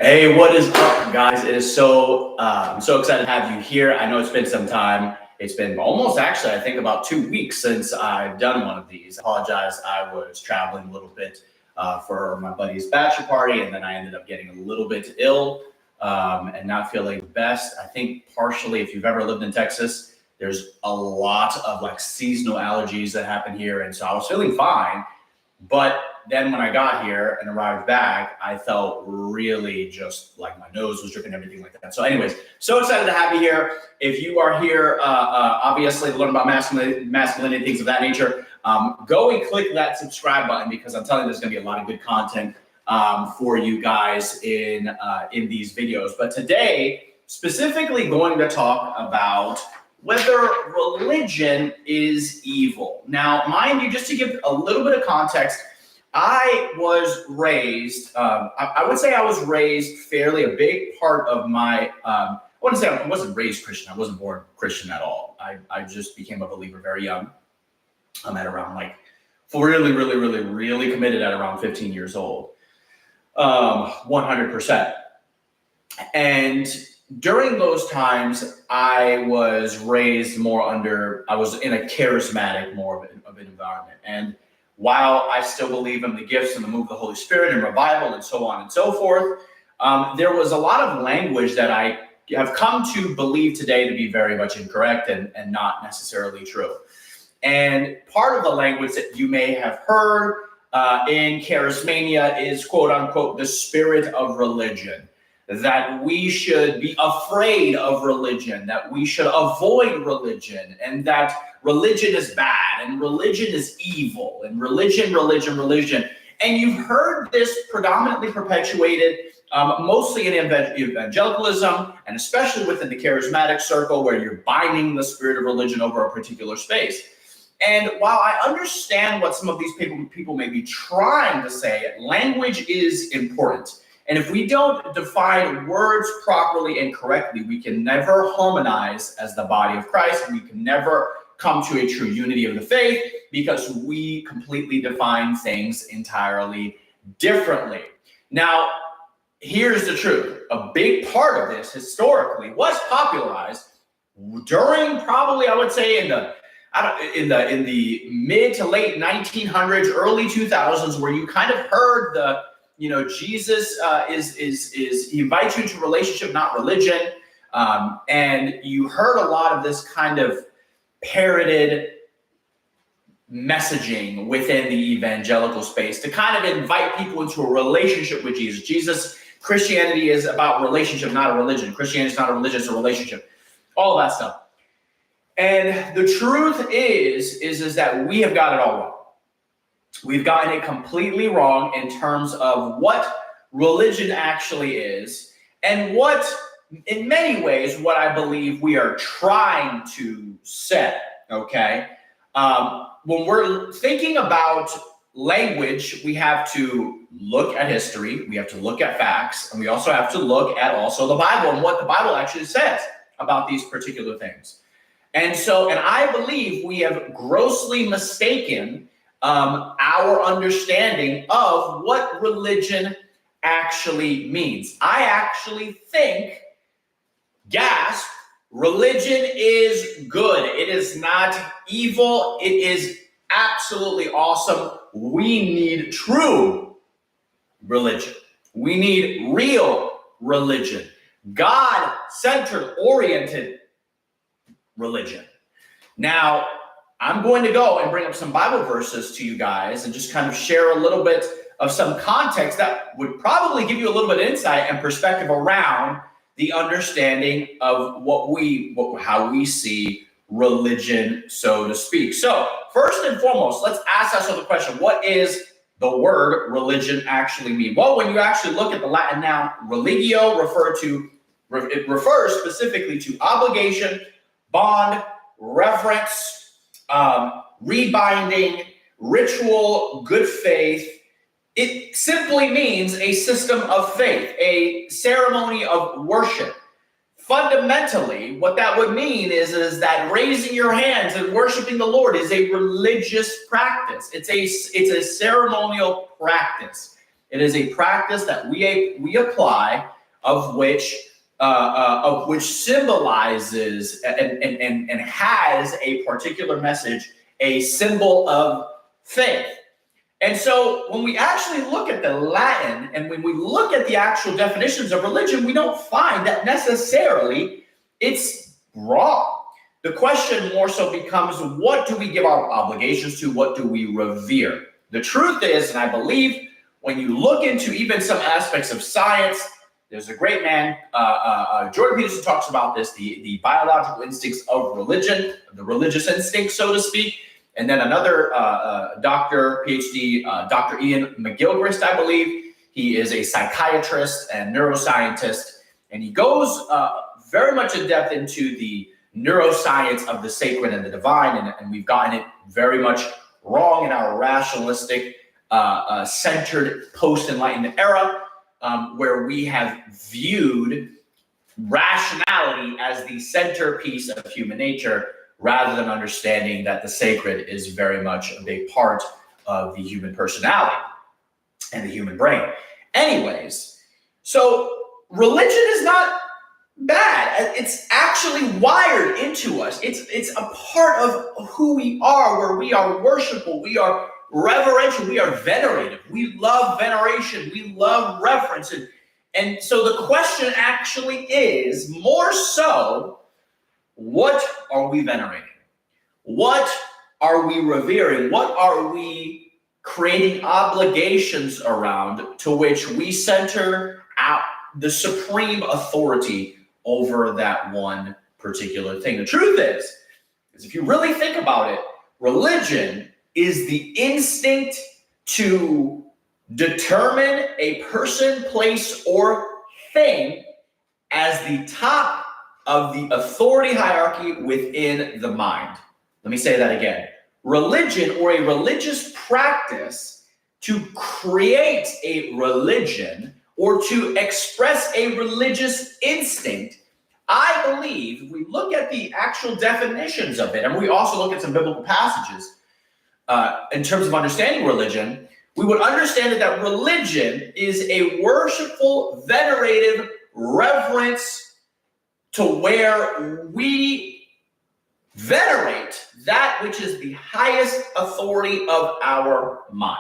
Hey, what is up, guys? It is I'm so excited to have you here. I know it's been some time. It's been almost actually, I think, about 2 weeks since I've done one of these. I apologize. I was traveling a little bit for my buddy's bachelor party, and then I ended up getting a little bit ill and not feeling the best. I think partially, if you've ever lived in Texas, there's a lot of like seasonal allergies that happen here, and so I was feeling fine. But then when I got here and arrived back, I felt really just like my nose was dripping, everything like that. So anyways, so excited to have you here. If you are here, obviously to learn about masculinity, things of that nature, go and click that subscribe button because I'm telling you there's going to be a lot of good content for you guys in these videos. But today, specifically going to talk about whether religion is evil. Now, mind you, just to give a little bit of context, I was raised, I would say I was raised fairly, a big part of my, I wouldn't say I wasn't raised Christian. I wasn't born Christian at all. I just became a believer very young. I'm at around like, really committed at around 15 years old, 100%. And during those times, I was raised I was in a charismatic more of an environment. And while I still believe in the gifts and the move of the Holy Spirit and revival and so on and so forth, there was a lot of language that I have come to believe today to be very much incorrect and not necessarily true. And part of the language that you may have heard in charismania is, quote unquote, the spirit of religion. That we should be afraid of religion, that we should avoid religion, and that religion is bad, and religion is evil, and religion. And you've heard this predominantly perpetuated, mostly in evangelicalism, and especially within the charismatic circle, where you're binding the spirit of religion over a particular space. And while I understand what some of these people may be trying to say, language is important. And if we don't define words properly and correctly, we can never harmonize as the body of Christ. We can never come to a true unity of the faith because we completely define things entirely differently. Now, here's the truth. A big part of this historically was popularized during probably, I would say, in the mid to late 1900s, early 2000s, where you kind of heard Jesus he invites you into relationship, not religion. And you heard a lot of this kind of parroted messaging within the evangelical space to kind of invite people into a relationship with Jesus. Christianity is about relationship, not a religion. Christianity is not a religion, it's a relationship. All of that stuff. And the truth is that we have got it all wrong. We've gotten it completely wrong in terms of what religion actually is and what, in many ways, what I believe we are trying to say, okay? When we're thinking about language, we have to look at history, we have to look at facts, and we also have to look at also the Bible and what the Bible actually says about these particular things. And I believe we have grossly mistaken our understanding of what religion actually means. I actually think, gasp, religion is good. It is not evil. It is absolutely awesome. We need true religion. We need real religion. God-centered, oriented religion. Now, I'm going to go and bring up some Bible verses to you guys and just kind of share a little bit of some context that would probably give you a little bit of insight and perspective around the understanding of how we see religion, so to speak. So first and foremost, let's ask ourselves the question, what is the word religion actually mean? Well, when you actually look at the Latin noun religio, it refers specifically to obligation, bond, reverence, rebinding, ritual, good faith. It simply means a system of faith, a ceremony of worship. Fundamentally, what that would mean is that raising your hands and worshiping the Lord is a religious practice. It's a ceremonial practice. It is a practice that we apply, of which symbolizes and has a particular message, a symbol of faith. And so when we actually look at the Latin and when we look at the actual definitions of religion, we don't find that necessarily it's wrong. The question more so becomes, what do we give our obligations to? What do we revere? The truth is, and I believe when you look into even some aspects of science, there's a great man, Jordan Peterson talks about this, the biological instincts of religion, the religious instinct, so to speak. And then another doctor, PhD, Dr. Ian McGilchrist, I believe. He is a psychiatrist and neuroscientist, and he goes very much in depth into the neuroscience of the sacred and the divine, and we've gotten it very much wrong in our rationalistic, centered post-Enlightenment era, where we have viewed rationality as the centerpiece of human nature, rather than understanding that the sacred is very much a big part of the human personality and the human brain. Anyways, so religion is not bad. It's actually wired into us. It's a part of who we are, where we are worshipful, we are reverential, we are venerative. We love veneration, we love reverence. And so the question actually is more so, what are we venerating? What are we revering? What are we creating obligations around, to which we center out the supreme authority over that one particular thing? The truth is if you really think about it, religion is the instinct to determine a person, place, or thing as the top of the authority hierarchy within the mind. Let me say that again. Religion, or a religious practice, to create a religion or to express a religious instinct, I believe, if we look at the actual definitions of it, and we also look at some biblical passages in terms of understanding religion, we would understand that religion is a worshipful, venerative reverence, to where we venerate that which is the highest authority of our mind.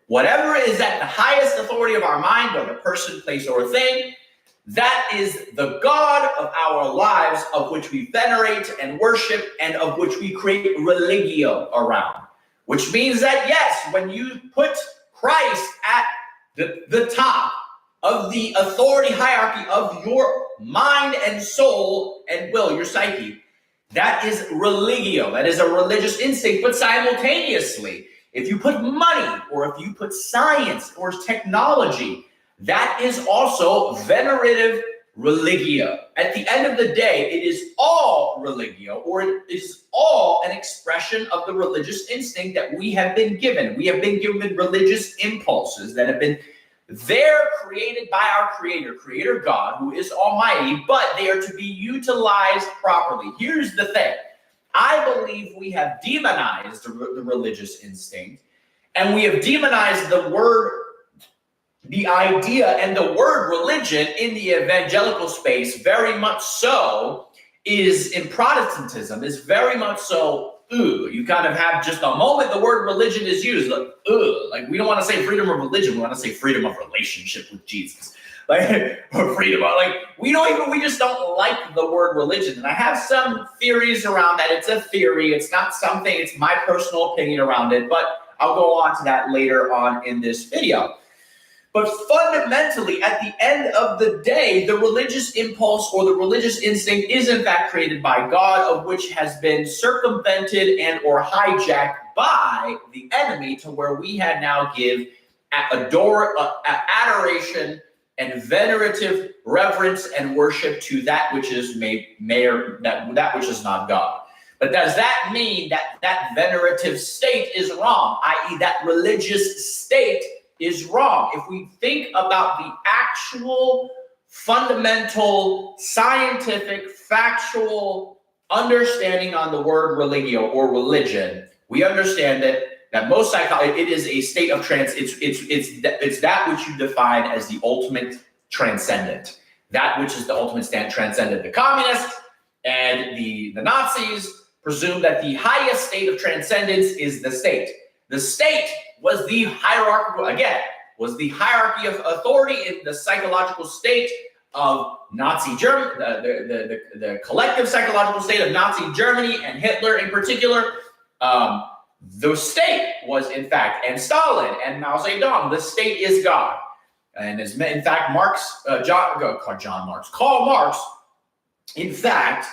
Whatever is at the highest authority of our mind, whether person, place, or thing, that is the God of our lives, of which we venerate and worship, and of which we create religio around. Which means that, yes, when you put Christ at the top of the authority hierarchy of your mind and soul and will, your psyche, that is religio. That is a religious instinct. But simultaneously, if you put money, or if you put science or technology, that is also venerative religio. At the end of the day, it is all religio, or it is all an expression of the religious instinct that we have been given. We have been given religious impulses that have been there, created by our Creator God, who is almighty, but they are to be utilized properly. Here's the thing. I believe we have demonized the religious instinct, and we have demonized the word, the idea, and the word religion in the evangelical space. Very much so is in Protestantism, is very much so. You kind of have just a moment the word religion is used, like we don't want to say freedom of religion, we want to say freedom of relationship with Jesus, or freedom of, we just don't like the word religion. And I have some theories around that. It's a theory, it's not something, it's my personal opinion around it, but I'll go on to that later on in this video. But fundamentally, at the end of the day, the religious impulse or the religious instinct is in fact created by God, of which has been circumvented and or hijacked by the enemy, to where we had now give adoration and venerative reverence and worship to that which is that which is not God. But does that mean that that venerative state is wrong, i.e. that religious state is wrong? If we think about the actual fundamental scientific factual understanding on the word religio or religion, we understand that that most psychology, it is a state of it's that which you define as the ultimate transcendent, that which is the ultimate transcendent. The communists and the Nazis presume that the highest state of transcendence is the state. The state was the hierarchical, again, was the hierarchy of authority in the psychological state of Nazi Germany, the collective psychological state of Nazi Germany and Hitler in particular. The state was, in fact, and Stalin and Mao Zedong, the state is God. And as in fact, Karl Marx, in fact,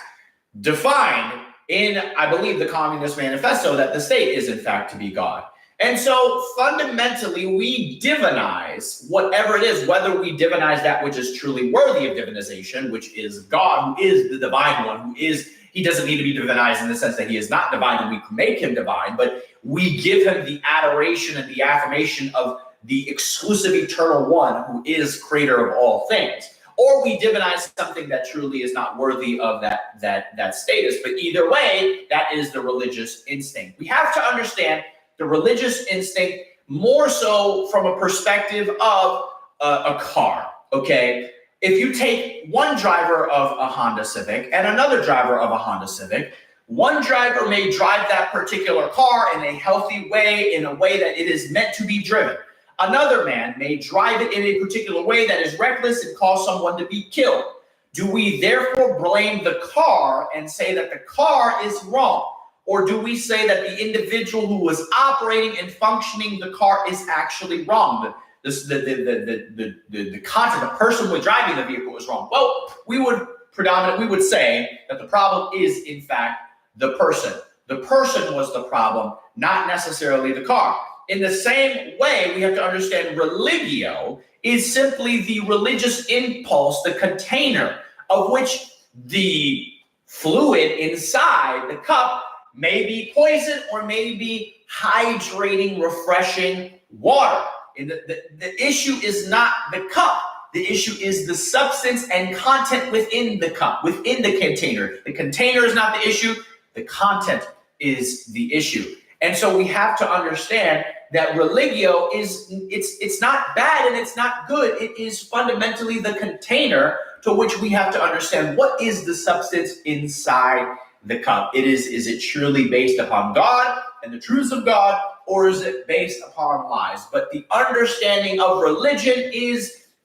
defined in, I believe, the Communist Manifesto that the state is, in fact, to be God. And so fundamentally, we divinize whatever it is, whether we divinize that which is truly worthy of divinization, which is God, who is the divine one, he doesn't need to be divinized in the sense that he is not divine and we can make him divine, but we give him the adoration and the affirmation of the exclusive eternal one who is creator of all things. Or we divinize something that truly is not worthy of that status. But either way, that is the religious instinct. We have to understand the religious instinct more so from a perspective of a car, okay? If you take one driver of a Honda Civic and another driver of a Honda Civic, one driver may drive that particular car in a healthy way, in a way that it is meant to be driven. Another man may drive it in a particular way that is reckless and cause someone to be killed. Do we therefore blame the car and say that the car is wrong? Or do we say that the individual who was operating and functioning the car is actually wrong? The content, the person who was driving the vehicle is wrong. Well, we would say that the problem is, in fact, the person. The person was the problem, not necessarily the car. In the same way, we have to understand religio is simply the religious impulse, the container of which the fluid inside the cup may be poison or may be hydrating, refreshing water. And the issue is not the cup. The issue is the substance and content within the cup, within the container. The container is not the issue. The content is the issue. And so we have to understand that religio it's not bad and it's not good. It is fundamentally the container to which we have to understand what is the substance inside the cup. Is it truly based upon God and the truths of God, or is it based upon lies? But the understanding of religion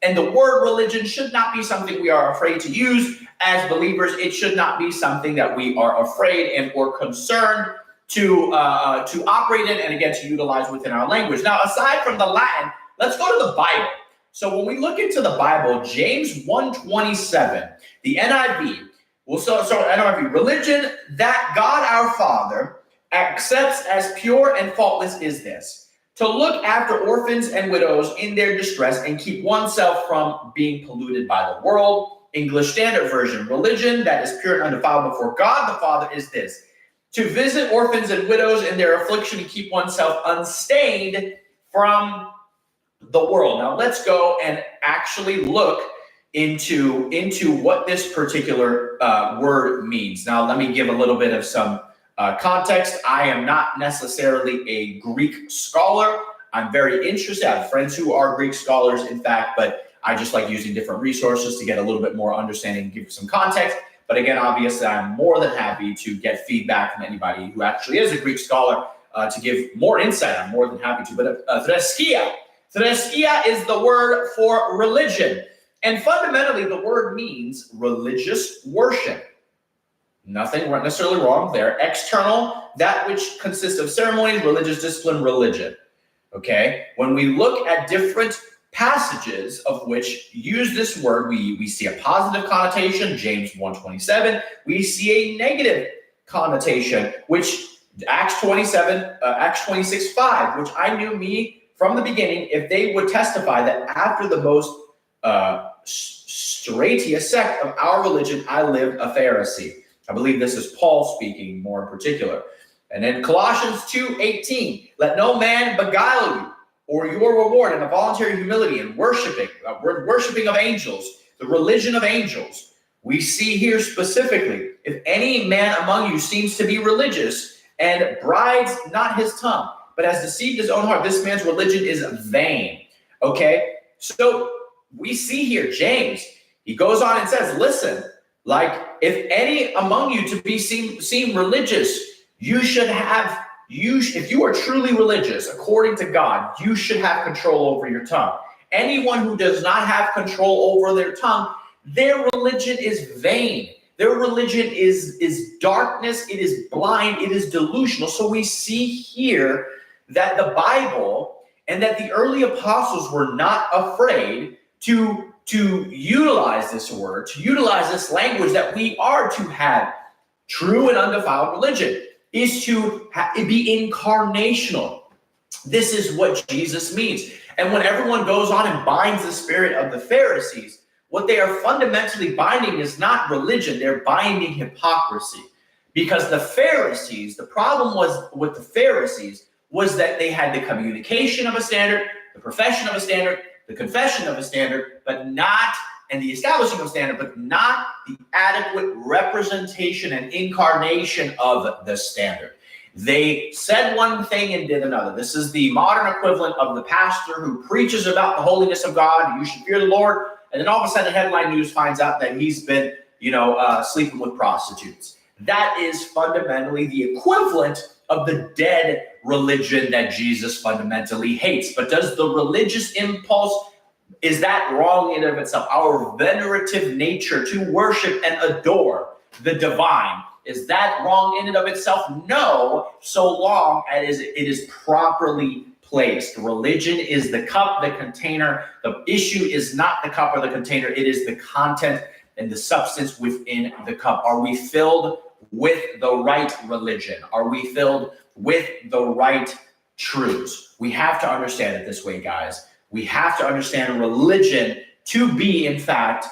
and the word religion should not be something we are afraid to use as believers. It should not be something that we are afraid and or concerned to operate in and again to utilize within our language. Now, aside from the Latin, let's go to the Bible. So when we look into the Bible, James 1:27, the NIV, NIV, religion that God our Father accepts as pure and faultless is this: to look after orphans and widows in their distress and keep oneself from being polluted by the world. English Standard Version, religion that is pure and undefiled before God the Father is this: to visit orphans and widows in their affliction and keep oneself unstained from the world. Now let's go and actually look into what this particular word means. Now let me give a little bit of some context. I am not necessarily a Greek scholar. I'm very interested. I have friends who are Greek scholars, in fact, but I just like using different resources to get a little bit more understanding and give some context. But again, obviously, I'm more than happy to get feedback from anybody who actually is a Greek scholar to give more insight. I'm more than happy to. But threskia is the word for religion. And fundamentally, the word means religious worship. Nothing necessarily wrong there. External, that which consists of ceremonies, religious discipline, religion. Okay? When we look at different passages of which use this word, we see a positive connotation, James 1:27. We see a negative connotation, which Acts 26:5, which I knew me from the beginning, if they would testify that after the most straitious sect of our religion, I lived a Pharisee. I believe this is Paul speaking more in particular. And then Colossians 2:18, let no man beguile you, or your reward in a voluntary humility and worshiping of angels, the religion of angels. We see here specifically, if any man among you seems to be religious and brides not his tongue, but has deceived his own heart. This man's religion is vain. Okay? So we see here, James, he goes on and says, listen, like, if any among you to be seem religious, if you are truly religious, according to God, you should have control over your tongue. Anyone who does not have control over their tongue, their religion is vain. Their religion is darkness, it is blind, it is delusional. So we see here that the Bible and that the early apostles were not afraid to utilize this word, to utilize this language, that we are to have true and undefiled religion, is to be incarnational. This is what Jesus means. And when everyone goes on and binds the spirit of the Pharisees, what they are fundamentally binding is not religion, they're binding hypocrisy. Because the Pharisees, the problem was with the Pharisees was that they had the communication of a standard, the profession of a standard, the confession of a standard, but not, and the establishing of a standard, but not the adequate representation and incarnation of the standard. They said one thing and did another. This is the modern equivalent of the pastor who preaches about the holiness of God. You should fear the Lord. And then all of a sudden, headline news finds out that he's been, sleeping with prostitutes. That is fundamentally the equivalent of the dead religion that Jesus fundamentally hates. But does the religious impulse, is that wrong in and of itself? Our venerative nature to worship and adore the divine, is that wrong in and of itself? No, so long as it is properly placed. Religion is the cup, the container. The issue is not the cup or the container. It is the content and the substance within the cup. Are we filled with the right religion? Are we filled with the right truths? We have to understand it this way, guys. We have to understand religion to be, in fact,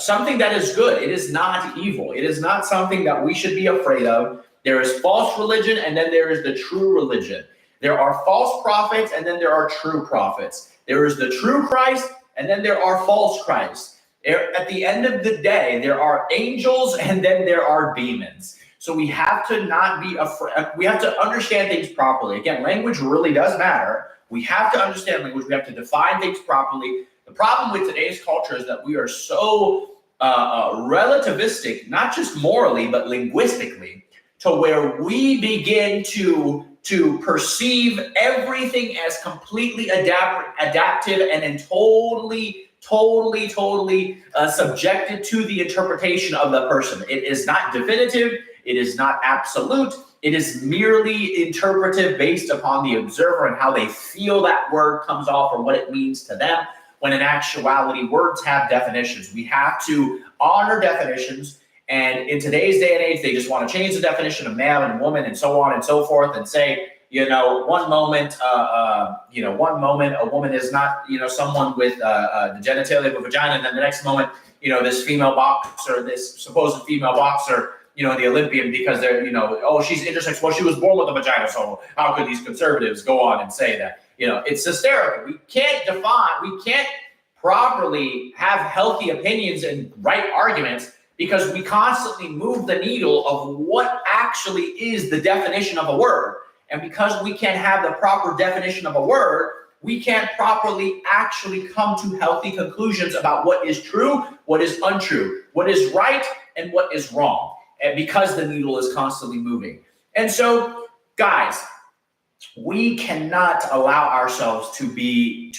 something that is good. It is not evil. It is not something that we should be afraid of. There is false religion, and then there is the true religion. There are false prophets, and then there are true prophets. There is the true Christ, and then there are false Christs. At the end of the day, there are angels, and then there are demons. So we have to not be afraid. We have to understand things properly. Again, language really does matter. We have to understand language. We have to define things properly. The problem with today's culture is that we are so relativistic, not just morally, but linguistically, to where we begin to perceive everything as completely adaptive and then totally subjected to the interpretation of the person. It is not definitive. It is not absolute. It is merely interpretive based upon the observer and how they feel that word comes off or what it means to them, when in actuality, words have definitions. We have to honor definitions. And in today's day and age, they just want to change the definition of man and woman and so on and so forth and say, one moment a woman is not, someone with the genitalia of a vagina. And then the next moment, this female boxer, this supposed female boxer, the Olympian, because they're, she's intersex. Well, she was born with a vagina. So how could these conservatives go on and say that? It's hysterical. We can't properly have healthy opinions and right arguments because we constantly move the needle of what actually is the definition of a word. And because we can't have the proper definition of a word, we can't properly actually come to healthy conclusions about what is true, what is untrue, what is right, and what is wrong. And because the needle is constantly moving. And so, guys, we cannot allow ourselves to be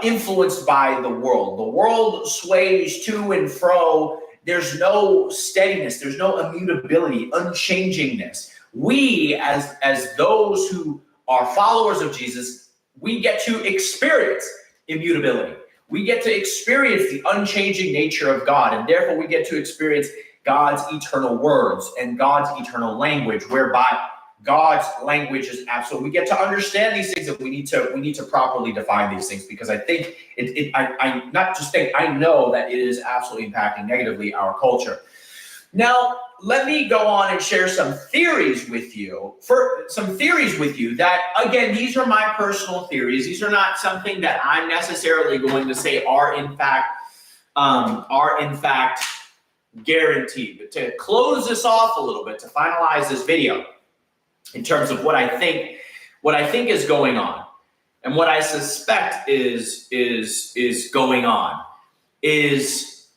influenced by the world. The world sways to and fro. There's no steadiness. There's no immutability, unchangingness. We, as those who are followers of Jesus, we get to experience immutability. We get to experience the unchanging nature of God, and therefore we get to experience God's eternal words and God's eternal language, whereby God's language is absolute. We get to understand these things, and we need to properly define these things, because I think I know that it is absolutely impacting negatively our culture. Now, let me go on and share some theories with you. That, again, these are my personal theories. These are not something that I'm necessarily going to say are in fact guaranteed. But to close this off a little bit, to finalize this video, in terms of what I think is going on, and what I suspect is going on is,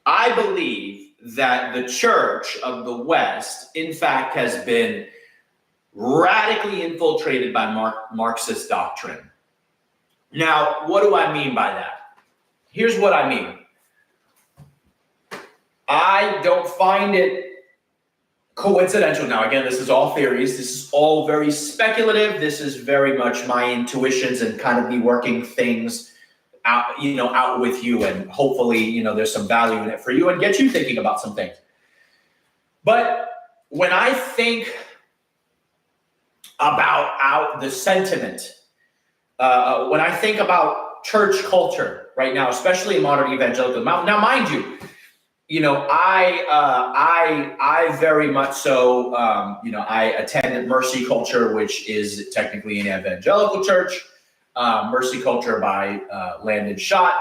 I believe that the church of the West, in fact, has been radically infiltrated by Marxist doctrine. Now, what do I mean by that? Here's what I mean. I don't find it coincidental. Now, again, this is all theories. This is all very speculative. This is very much my intuitions and kind of me working things out with you, and hopefully, there's some value in it for you and get you thinking about some things. But when I think about the sentiment, when I think about church culture right now, especially in modern evangelical, now mind you, I very much so, I attend Mercy Culture, which is technically an evangelical church. Mercy Culture by Landon Schott.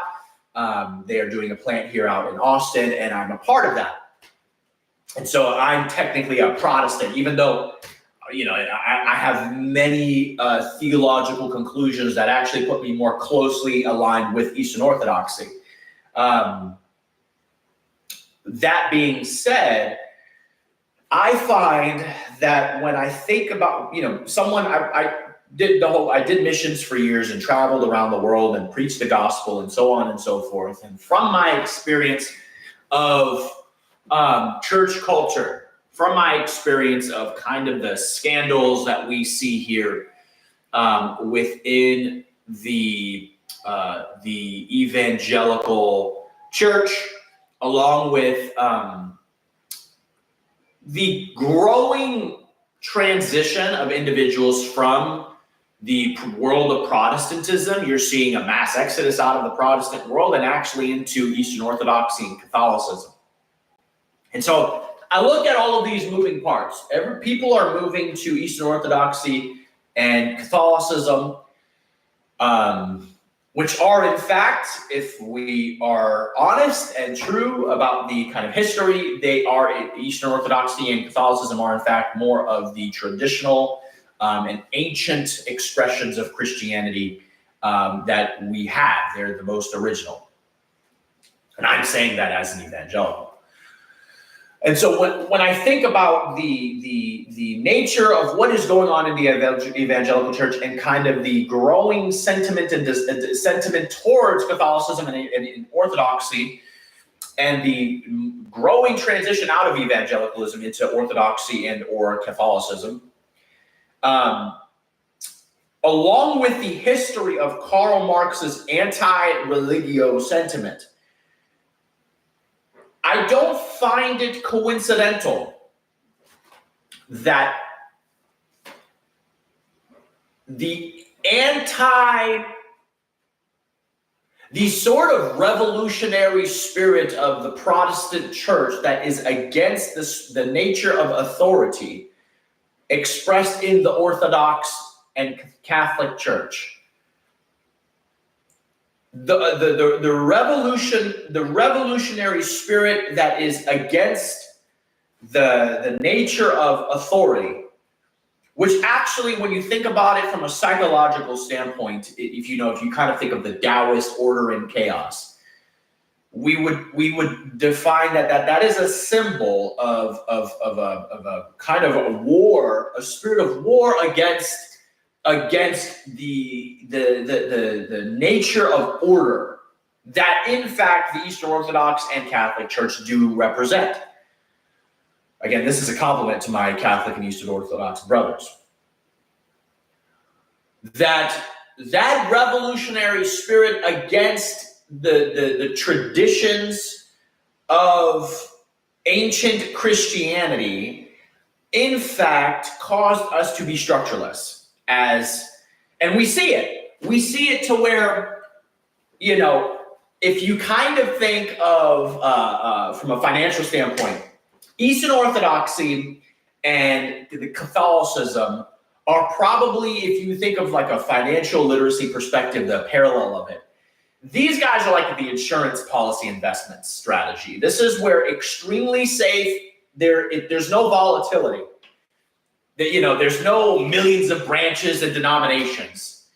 They are doing a plant here out in Austin, and I'm a part of that. And so I'm technically a Protestant, even though, I have many theological conclusions that actually put me more closely aligned with Eastern Orthodoxy. That being said, I find that when I think about, I did missions for years and traveled around the world and preached the gospel and so on and so forth. And from my experience of church culture, from my experience of kind of the scandals that we see here within the evangelical church, along with the growing transition of individuals from the world of Protestantism, you're seeing a mass exodus out of the Protestant world and actually into Eastern Orthodoxy and Catholicism. And so I look at all of these moving parts. People are moving to Eastern Orthodoxy and Catholicism, which are, in fact, if we are honest and true about the kind of history, Eastern Orthodoxy and Catholicism are, in fact, more of the traditional and ancient expressions of Christianity that we have. They're the most original. And I'm saying that as an evangelical. And so when I think about the nature of what is going on in the evangelical church and kind of the growing sentiment and sentiment towards Catholicism and Orthodoxy, and the growing transition out of evangelicalism into Orthodoxy and or Catholicism, along with the history of Karl Marx's anti-religio sentiment, I don't find it coincidental that the sort of revolutionary spirit of the Protestant church that is against the nature of authority expressed in the Orthodox and Catholic Church. The revolutionary spirit that is against the nature of authority, which actually, when you think about it from a psychological standpoint, if you kind of think of the Taoist order and chaos, we would define that is a symbol of a kind of a war, a spirit of war against the nature of order that, in fact, the Eastern Orthodox and Catholic Church do represent. Again, this is a compliment to my Catholic and Eastern Orthodox brothers. That revolutionary spirit against the traditions of ancient Christianity, in fact, caused us to be structureless. And we see it to where, if you kind of think of, from a financial standpoint, Eastern Orthodoxy and the Catholicism are probably, if you think of like a financial literacy perspective, the parallel of it. These guys are like the insurance policy investment strategy. This is where extremely safe, there's no volatility. There's no millions of branches and denominations.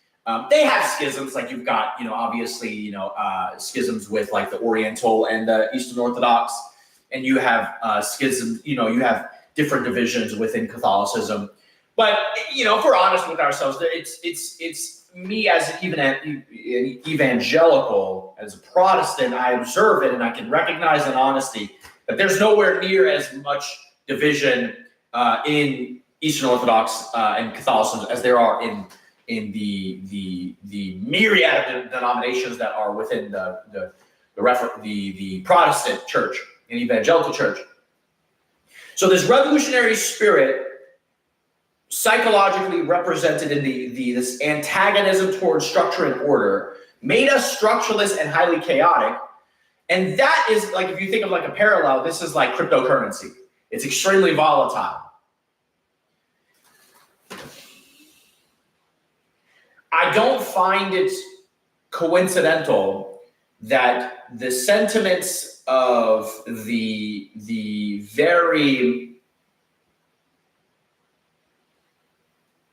They have schisms, like you've got, obviously, schisms with like the Oriental and the Eastern Orthodox, and you have schisms, you have different divisions within Catholicism. But, if we're honest with ourselves, it's me as even an evangelical, as a Protestant, I observe it and I can recognize in honesty that there's nowhere near as much division in Eastern Orthodox and Catholicism as there are in the myriad of denominations that are within the Protestant church and evangelical church. So this revolutionary spirit, psychologically represented in this antagonism towards structure and order, made us structureless and highly chaotic. And that is, like, if you think of like a parallel, this is like cryptocurrency. It's extremely volatile. I don't find it coincidental that the sentiments of the very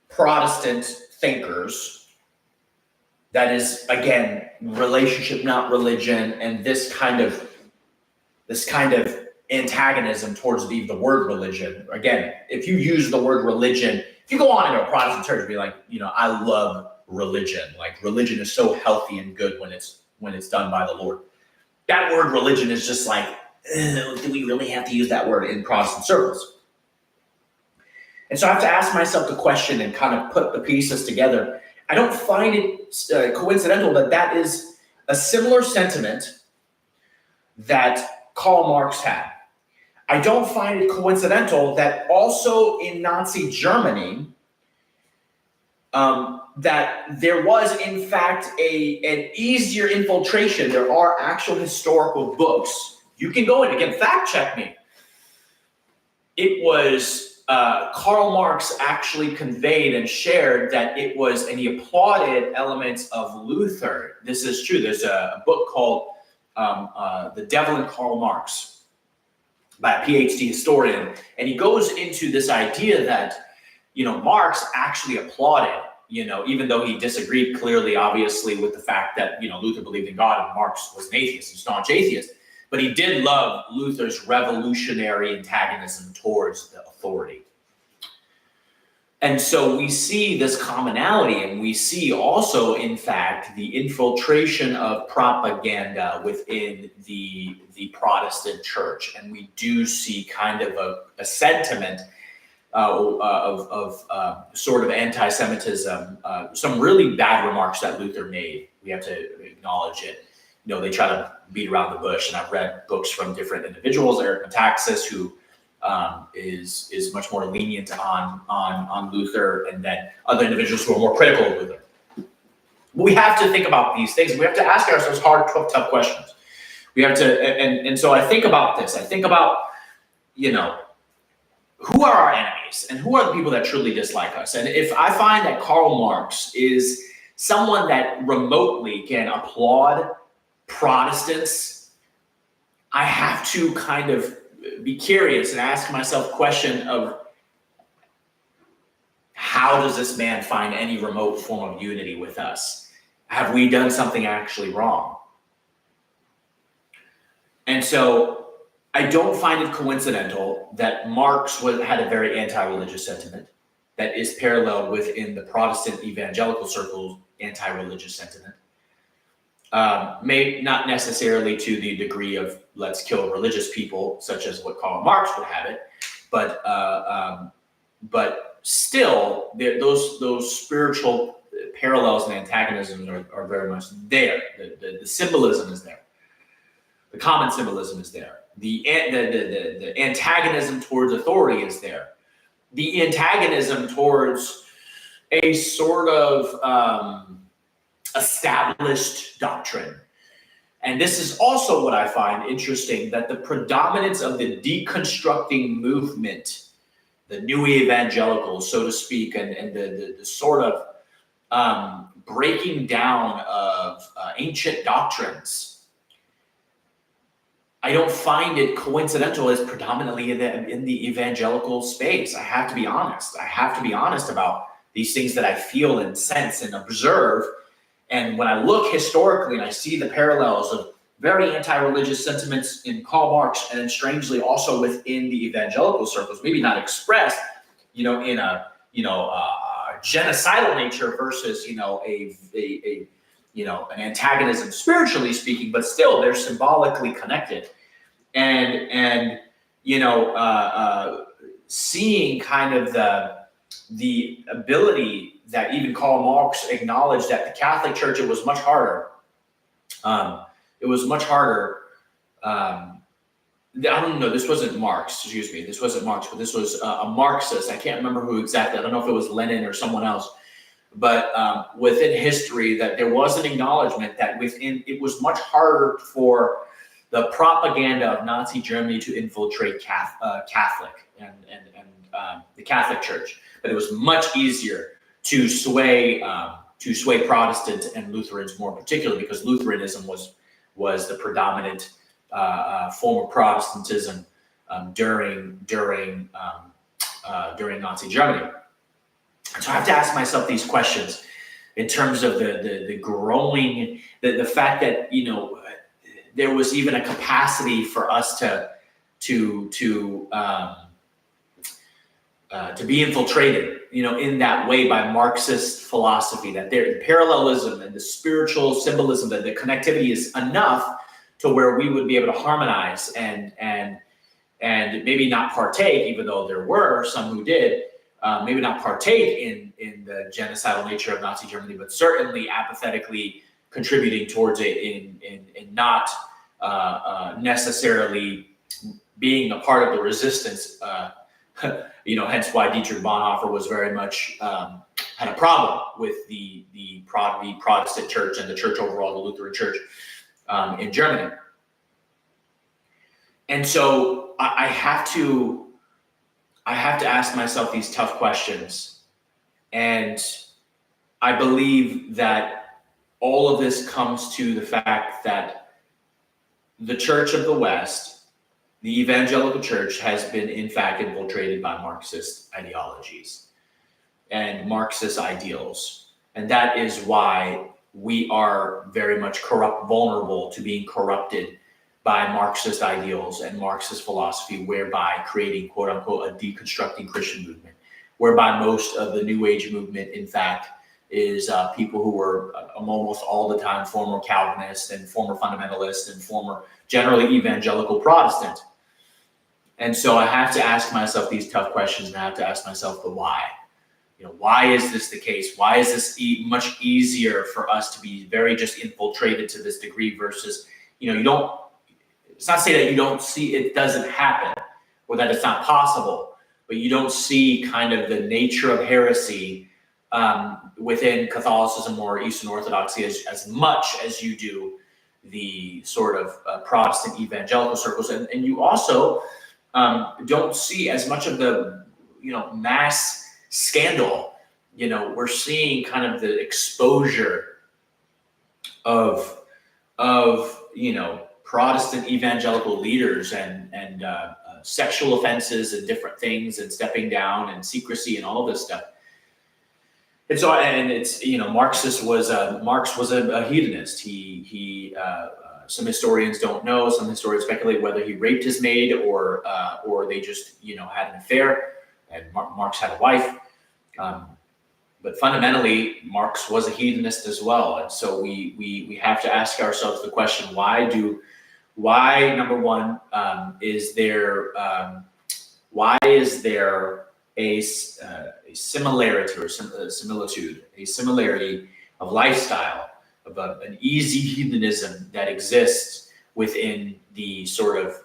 Protestant thinkers, that is, again, relationship, not religion, and this kind of antagonism towards the word religion. Again, if you use the word religion, if you go on into a Protestant church and be like, I love religion. Like, religion is so healthy and good when it's done by the Lord. That word religion is just like, do we really have to use that word in Protestant circles? And so I have to ask myself the question and kind of put the pieces together. I don't find it coincidental that is a similar sentiment that Karl Marx had. I don't find it coincidental that also in Nazi Germany, that there was, in fact, an easier infiltration. There are actual historical books. You can go in, again, fact check me. It was Karl Marx actually conveyed and shared that it was, and he applauded elements of Luther. This is true. There's a book called The Devil and Karl Marx by a PhD historian. And he goes into this idea that, Marx actually applauded, even though he disagreed clearly, obviously, with the fact that, Luther believed in God and Marx was an atheist, a staunch atheist. But he did love Luther's revolutionary antagonism towards the authority. And so we see this commonality, and we see also, in fact, the infiltration of propaganda within the Protestant church. And we do see kind of a sentiment of sort of anti-Semitism, some really bad remarks that Luther made. We have to acknowledge it. They try to beat around the bush, and I've read books from different individuals, Eric Metaxas, who is much more lenient on Luther, and then other individuals who are more critical of Luther. We have to think about these things. We have to ask ourselves hard, tough questions. We have to, and so I think about this. I think about, who are our enemies and who are the people that truly dislike us? And if I find that Karl Marx is someone that remotely can applaud Protestants, I have to kind of be curious and ask myself the question of, how does this man find any remote form of unity with us? Have we done something actually wrong? And so I don't find it coincidental that Marx had a very anti-religious sentiment that is parallel within the Protestant evangelical circles, anti-religious sentiment. May not necessarily to the degree of let's kill religious people, such as what Karl Marx would have it, but still, those spiritual parallels and antagonisms are very much there. The symbolism is there. The common symbolism is there. The antagonism towards authority is there. The antagonism towards a sort of established doctrine. And this is also what I find interesting, that the predominance of the deconstructing movement, the new evangelicals, so to speak, and the sort of breaking down of ancient doctrines, I don't find it coincidental as predominantly in the evangelical space. I have to be honest. I have to be honest about these things that I feel and sense and observe. And when I look historically and I see the parallels of very anti-religious sentiments in Karl Marx, and then strangely also within the evangelical circles, maybe not expressed, in a genocidal nature versus an antagonism spiritually speaking, but still they're symbolically connected. And seeing kind of the ability that even Karl Marx acknowledged that the Catholic Church, it was much harder. I don't know, this wasn't Marx, but this was a Marxist. I can't remember who exactly. I don't know if it was Lenin or someone else. But within history, that there was an acknowledgement that it was much harder for the propaganda of Nazi Germany to infiltrate Catholic and the Catholic Church, but it was much easier to sway Protestants and Lutherans more particularly, because Lutheranism was the predominant form of Protestantism during Nazi Germany. So I have to ask myself these questions in terms of the growing, the fact that there was even a capacity for us to be infiltrated, in that way by Marxist philosophy. That the parallelism and the spiritual symbolism, that the connectivity is enough to where we would be able to harmonize and maybe not partake, even though there were some who did. Maybe not partake in the genocidal nature of Nazi Germany, but certainly apathetically contributing towards it in not necessarily being a part of the resistance. Hence why Dietrich Bonhoeffer was very much had a problem with the Protestant church and the church overall, the Lutheran church in Germany. And so I have to ask myself these tough questions. And I believe that all of this comes to the fact that the Church of the West, the evangelical church, has been in fact infiltrated by Marxist ideologies and Marxist ideals. And that is why we are very much vulnerable to being corrupted by Marxist ideals and Marxist philosophy, whereby creating, quote unquote, a deconstructing Christian movement, whereby most of the New Age movement, in fact, is people who were almost all the time former Calvinists and former fundamentalists and former generally evangelical Protestant. And so I have to ask myself these tough questions, and I have to ask myself the why. Why is this the case? Why is this much easier for us to be very just infiltrated to this degree versus, you don't. It's not to say that you don't see it doesn't happen or that it's not possible, but you don't see kind of the nature of heresy within Catholicism or Eastern Orthodoxy as much as you do the sort of Protestant evangelical circles. And you also don't see as much of the, mass scandal. We're seeing kind of the exposure of Protestant evangelical leaders and sexual offenses and different things and stepping down and secrecy and all of this stuff. And so, and it's, Marx was a hedonist. He some historians don't know. Some historians speculate whether he raped his maid or they just, had an affair. And Marx had a wife. But fundamentally, Marx was a hedonist as well. And so we have to ask ourselves the question, why, number one, is there a similarity or a similarity of lifestyle, of an easy hedonism that exists within the sort of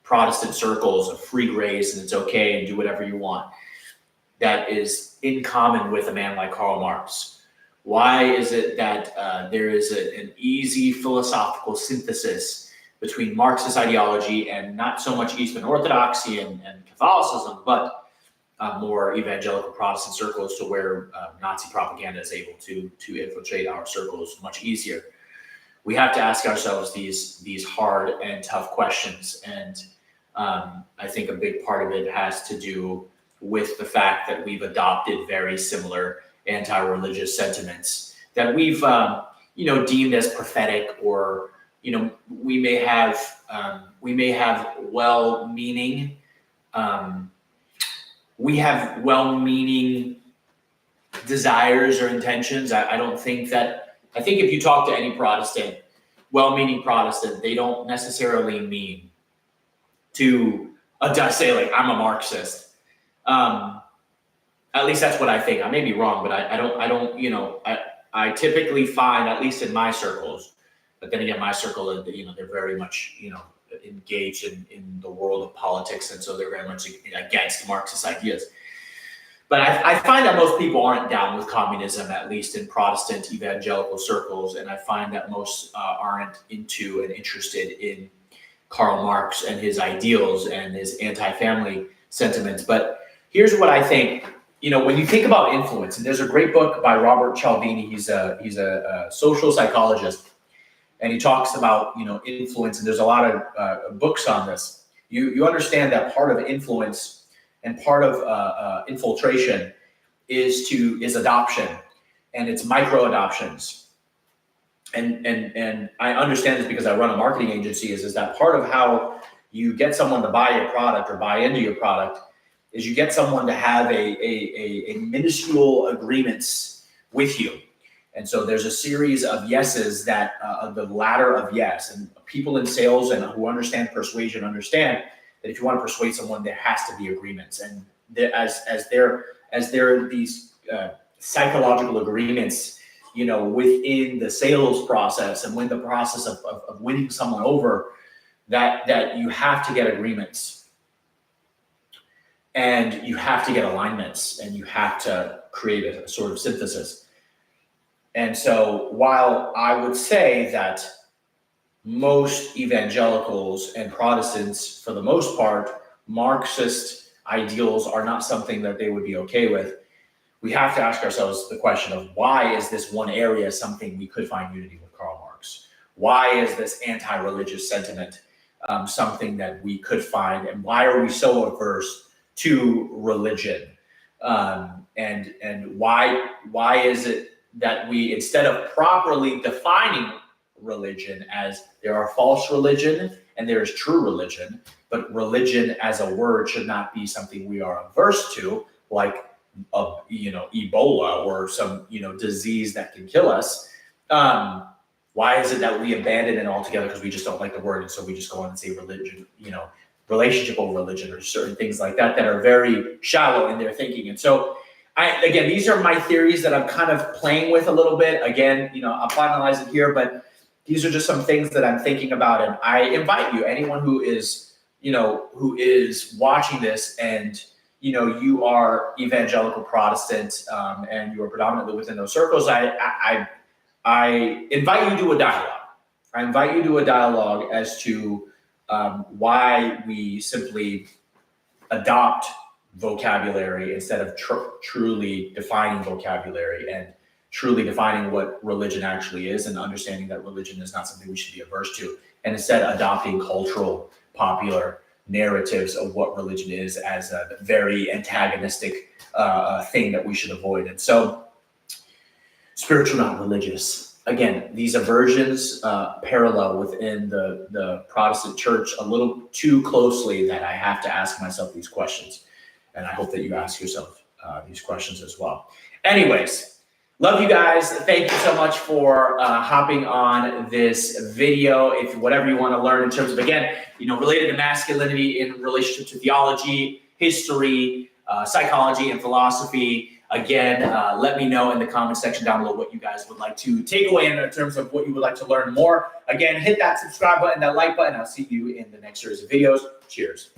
Protestant circles of free grace and it's okay and do whatever you want, that is in common with a man like Karl Marx? Why is it that there is an easy philosophical synthesis between Marxist ideology and not so much Eastern Orthodoxy and Catholicism, but more evangelical Protestant circles, to where Nazi propaganda is able to infiltrate our circles much easier? we have to ask ourselves these hard and tough questions. And I think a big part of it has to do with the fact that we've adopted very similar anti-religious sentiments that we've deemed as prophetic, or we may have well-meaning desires or intentions. I think if you talk to any Protestant, well-meaning Protestant, they don't necessarily mean to say like, I'm a Marxist. At least that's what I think. I may be wrong, but I typically find, at least in my circles, but then again, my circle, they're very much, engaged in the world of politics. And so they're very much against Marxist ideas. But I find that most people aren't down with communism, at least in Protestant evangelical circles. And I find that most aren't into and interested in Karl Marx and his ideals and his anti-family sentiments. But here's what I think. When you think about influence, and there's a great book by Robert Cialdini. He's a social psychologist, and he talks about influence. And there's a lot of books on this. You understand that part of influence and part of infiltration is adoption, and it's micro adoptions. And I understand this because I run a marketing agency. Is that part of how you get someone to buy your product or buy into your product is you get someone to have a minuscule agreements with you. And so there's a series of yeses that the ladder of yes, and people in sales and who understand persuasion understand that if you want to persuade someone, there has to be agreements. And as there are these psychological agreements, within the sales process and when the process of winning someone over, that you have to get agreements. And you have to get alignments, and you have to create a sort of synthesis. And so while I would say that most evangelicals and Protestants, for the most part, Marxist ideals are not something that they would be okay with, we have to ask ourselves the question of, why is this one area something we could find unity with Karl Marx? Why is this anti-religious sentiment something that we could find? And why are we so averse to religion? And why is it that we, instead of properly defining religion as there are false religion and there is true religion, but religion as a word should not be something we are averse to, like Ebola or some disease that can kill us. Why is it that we abandon it altogether because we just don't like the word, and so we just go on and say religion, relationship over religion, or certain things like that are very shallow in their thinking. And so again, these are my theories that I'm kind of playing with a little bit. Again, I'll finalize it here, but these are just some things that I'm thinking about. And I invite you, anyone who is watching this, and you are evangelical Protestant, and you are predominantly within those circles, I invite you to a dialogue. I invite you to a dialogue as to why we simply adopt vocabulary instead of truly defining vocabulary and truly defining what religion actually is, and understanding that religion is not something we should be averse to, and instead adopting cultural, popular narratives of what religion is as a very antagonistic thing that we should avoid. And so, spiritual, not religious. Again, these aversions parallel within the Protestant church a little too closely that I have to ask myself these questions. And I hope that you ask yourself these questions as well. Anyways, love you guys. Thank you so much for hopping on this video. If whatever you want to learn in terms of, again, related to masculinity in relationship to theology, history, psychology, and philosophy, again, let me know in the comment section down below what you guys would like to take away in terms of what you would like to learn more. Again, hit that subscribe button, that like button. I'll see you in the next series of videos. Cheers.